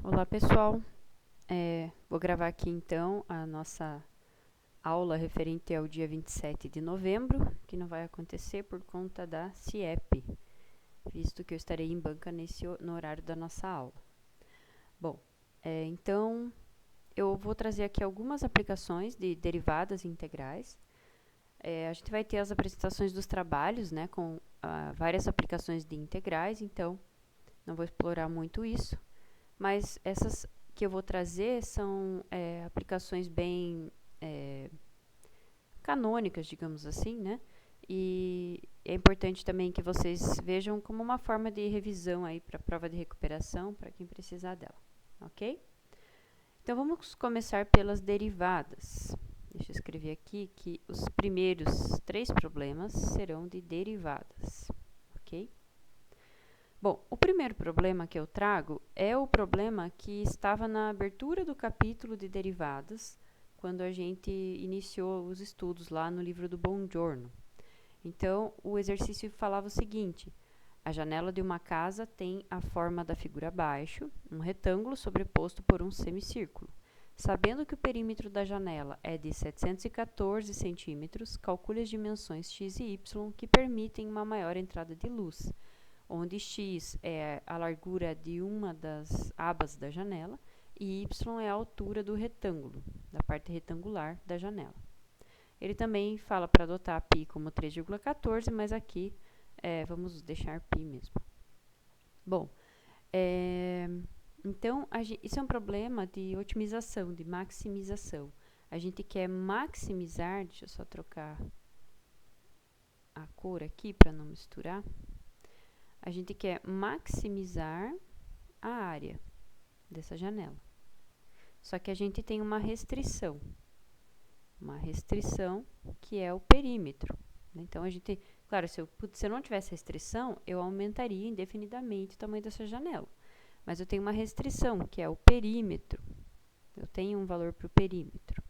Olá pessoal, vou gravar aqui então a nossa aula referente ao dia 27 de novembro, que não vai acontecer por conta da CIEP, visto que eu estarei em banca no horário da nossa aula. Bom, então eu vou trazer aqui algumas aplicações de derivadas integrais. A gente vai ter as apresentações dos trabalhos, né, com várias aplicações de integrais, então não vou explorar muito isso, mas essas que eu vou trazer são aplicações bem canônicas, digamos assim, né? E é importante também que vocês vejam como uma forma de revisão aí para a prova de recuperação, para quem precisar dela, ok? Então, vamos começar pelas derivadas. Deixa eu escrever aqui que os primeiros 3 problemas serão de derivadas, ok? Bom, o primeiro problema que eu trago é o problema que estava na abertura do capítulo de derivadas, quando a gente iniciou os estudos lá no livro do Buongiorno. Então, o exercício falava o seguinte: a janela de uma casa tem a forma da figura abaixo, um retângulo sobreposto por um semicírculo. Sabendo que o perímetro da janela é de 714 centímetros, calcule as dimensões x e y que permitem uma maior entrada de luz, onde x é a largura de uma das abas da janela e y é a altura do retângulo, da parte retangular da janela. Ele também fala para adotar π como 3,14, mas aqui vamos deixar π mesmo. Bom, então isso é um problema de otimização, de maximização. A gente quer maximizar, deixa eu só trocar a cor aqui para não misturar. A gente quer maximizar a área dessa janela. Só que a gente tem uma restrição que é o perímetro. Então, a gente, claro, se eu não tivesse restrição, eu aumentaria indefinidamente o tamanho dessa janela. Mas eu tenho uma restrição, que é o perímetro. Eu tenho um valor para o perímetro.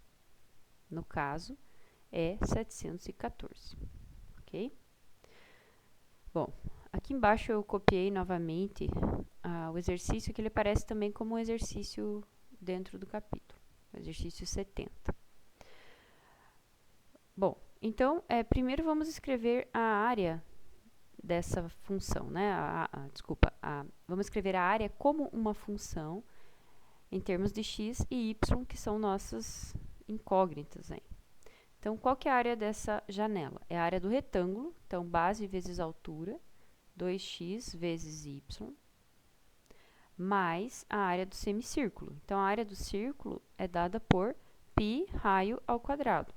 No caso, é 714, ok? Bom, aqui embaixo eu copiei novamente o exercício, que ele aparece também como um exercício dentro do capítulo, o exercício 70. Bom, então, primeiro vamos escrever a área dessa função, né? Vamos escrever a área como uma função em termos de x e y, que são nossas incógnitas aí. Então, qual que é a área dessa janela? É a área do retângulo, então base vezes altura, 2x vezes y, mais a área do semicírculo. Então, a área do círculo é dada por π raio ao quadrado.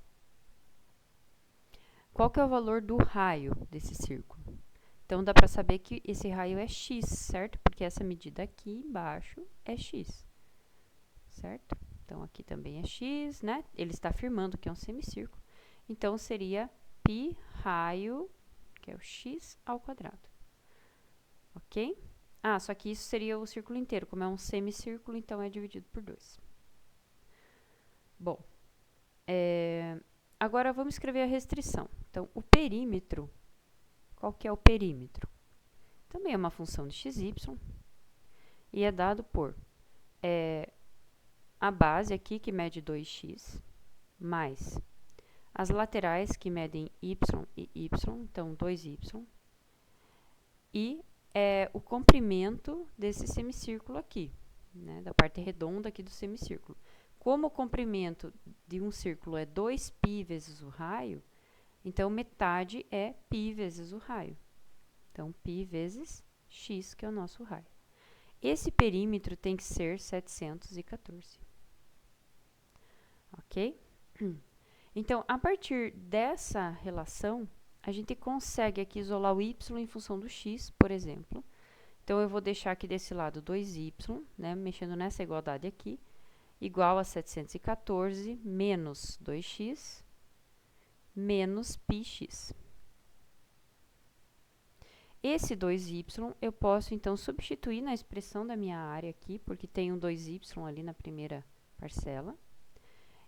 Qual que é o valor do raio desse círculo? Então, dá para saber que esse raio é x, certo? Porque essa medida aqui embaixo é x, certo? Então, aqui também é x, né? Ele está afirmando que é um semicírculo. Então, seria π raio, que é o x ao quadrado. Ok? Só que isso seria o círculo inteiro. Como é um semicírculo, então é dividido por 2. Bom, agora vamos escrever a restrição. Então, o perímetro, qual que é o perímetro? Também é uma função de xy e é dado por a base aqui, que mede 2x, mais as laterais, que medem y e y, então 2y, e o comprimento desse semicírculo aqui, né, da parte redonda aqui do semicírculo. Como o comprimento de um círculo é 2π vezes o raio, então metade é π vezes o raio. Então, π vezes x, que é o nosso raio. Esse perímetro tem que ser 714. Ok? Então, a partir dessa relação, a gente consegue aqui isolar o y em função do x, por exemplo. Então, eu vou deixar aqui desse lado 2y, né, mexendo nessa igualdade aqui, igual a 714 menos 2x menos πx. Esse 2y eu posso, então, substituir na expressão da minha área aqui, porque tem um 2y ali na primeira parcela.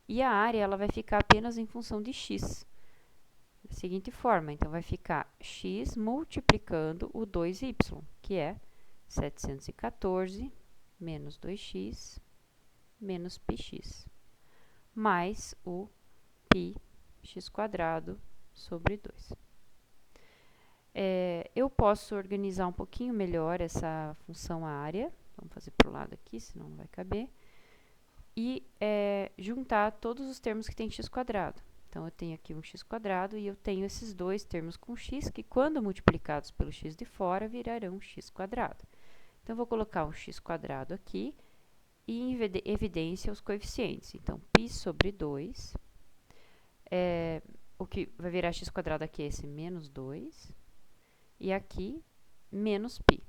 E a área ela vai ficar apenas em função de x. Da seguinte forma, então, vai ficar x multiplicando o 2y, que é 714 menos 2x menos πx, mais o π x quadrado sobre 2. Eu posso organizar um pouquinho melhor essa função área, vamos fazer para o lado aqui, senão não vai caber, e juntar todos os termos que tem x quadrado. Então, eu tenho aqui um x quadrado e eu tenho esses dois termos com x, que quando multiplicados pelo x de fora, virarão x quadrado. Então, eu vou colocar um x quadrado aqui e em evidência os coeficientes. Então, π sobre 2, o que vai virar x quadrado aqui é esse menos 2, e aqui menos π.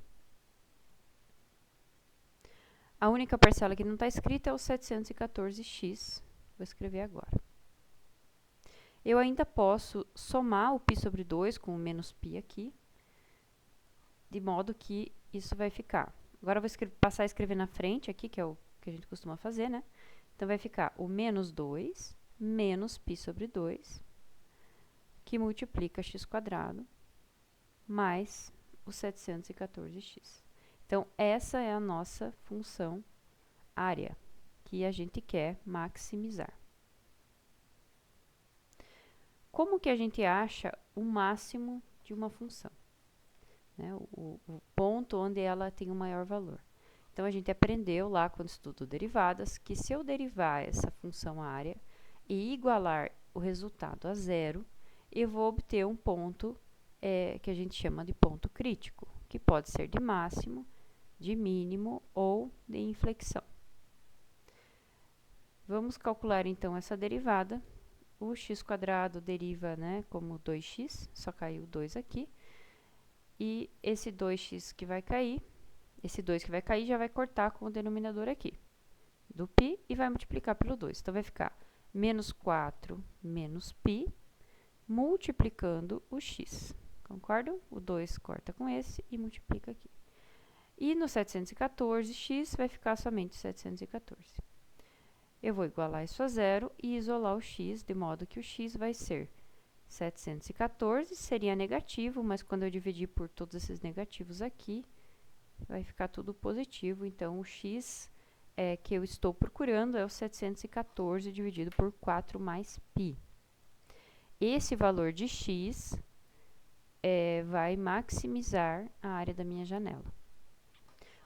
A única parcela que não está escrita é o 714x, vou escrever agora. Eu ainda posso somar o π sobre 2 com o menos π aqui, de modo que isso vai ficar. Agora, eu vou passar a escrever na frente aqui, que é o que a gente costuma fazer, né? Então, vai ficar o menos 2 menos π sobre 2, que multiplica x quadrado, mais o 714x. Então, essa é a nossa função área, que a gente quer maximizar. Como que a gente acha o máximo de uma função? Né? O ponto onde ela tem o maior valor. Então, a gente aprendeu lá, quando estudou derivadas, que se eu derivar essa função área e igualar o resultado a zero, eu vou obter um ponto que a gente chama de ponto crítico, que pode ser de máximo, de mínimo ou de inflexão. Vamos calcular, então, essa derivada. O x quadrado deriva, né, como 2x, só caiu 2 aqui. E esse 2x que vai cair, esse 2 que vai cair já vai cortar com o denominador aqui, do π, e vai multiplicar pelo 2. Então, vai ficar menos 4 menos π, multiplicando o x. Concordam? O 2 corta com esse e multiplica aqui. E no 714x vai ficar somente 714. Eu vou igualar isso a zero e isolar o x, de modo que o x vai ser 714, seria negativo, mas quando eu dividir por todos esses negativos aqui, vai ficar tudo positivo. Então, o x que eu estou procurando é o 714 dividido por 4 mais π. Esse valor de x vai maximizar a área da minha janela.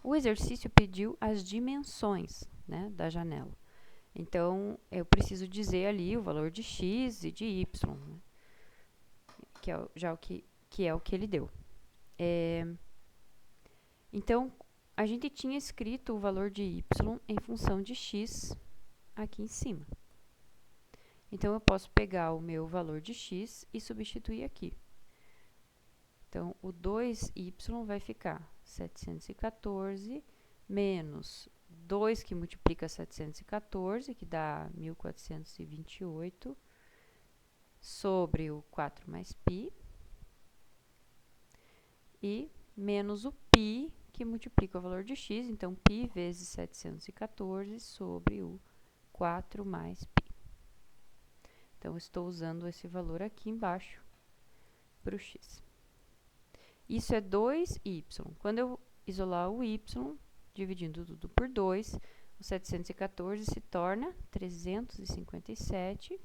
O exercício pediu as dimensões, né, da janela. Então, eu preciso dizer ali o valor de x e de y, né? Que é já o que é o que ele deu. Então, a gente tinha escrito o valor de y em função de x aqui em cima. Então, eu posso pegar o meu valor de x e substituir aqui. Então, o 2y vai ficar 714 menos 2 que multiplica 714, que dá 1428, sobre o 4 mais π, e menos o π, que multiplica o valor de x, então π vezes 714 sobre o 4 mais π. Então, estou usando esse valor aqui embaixo para o x. Isso é 2y. Quando eu isolar o y, dividindo tudo por 2, o 714 se torna 357.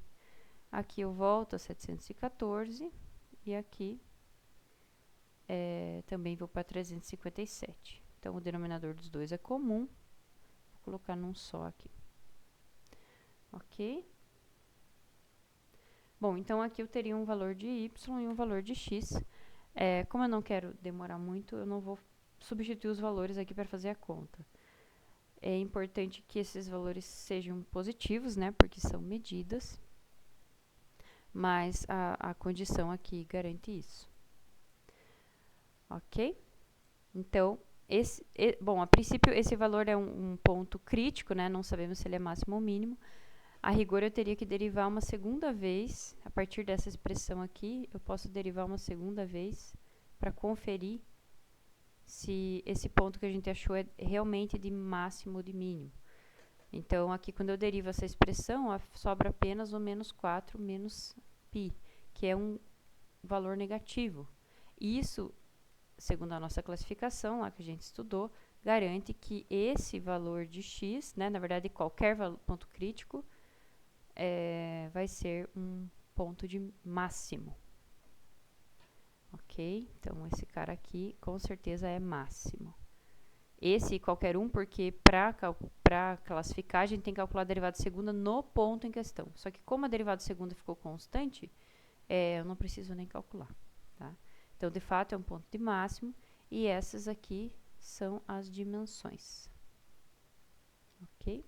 Aqui eu volto a 714 e aqui também vou para 357. Então, o denominador dos dois é comum. Vou colocar num só aqui. Ok? Bom, então aqui eu teria um valor de y e um valor de x. Como eu não quero demorar muito, eu não vou substituir os valores aqui para fazer a conta. É importante que esses valores sejam positivos, né, porque são medidas, mas a condição aqui garante isso. Ok? Então, bom, a princípio, esse valor é um ponto crítico, né, não sabemos se ele é máximo ou mínimo. A rigor, eu teria que derivar uma segunda vez, a partir dessa expressão aqui, eu posso derivar uma segunda vez para conferir se esse ponto que a gente achou é realmente de máximo ou de mínimo. Então, aqui, quando eu derivo essa expressão, sobra apenas o menos 4 menos π, que é um valor negativo. E isso, segundo a nossa classificação, lá que a gente estudou, garante que esse valor de x, né, na verdade qualquer ponto crítico, vai ser um ponto de máximo. Ok? Então, esse cara aqui com certeza é máximo. Esse qualquer um, porque para classificar a gente tem que calcular a derivada segunda no ponto em questão. Só que como a derivada segunda ficou constante, eu não preciso nem calcular. Tá? Então, de fato, é um ponto de máximo e essas aqui são as dimensões. Ok?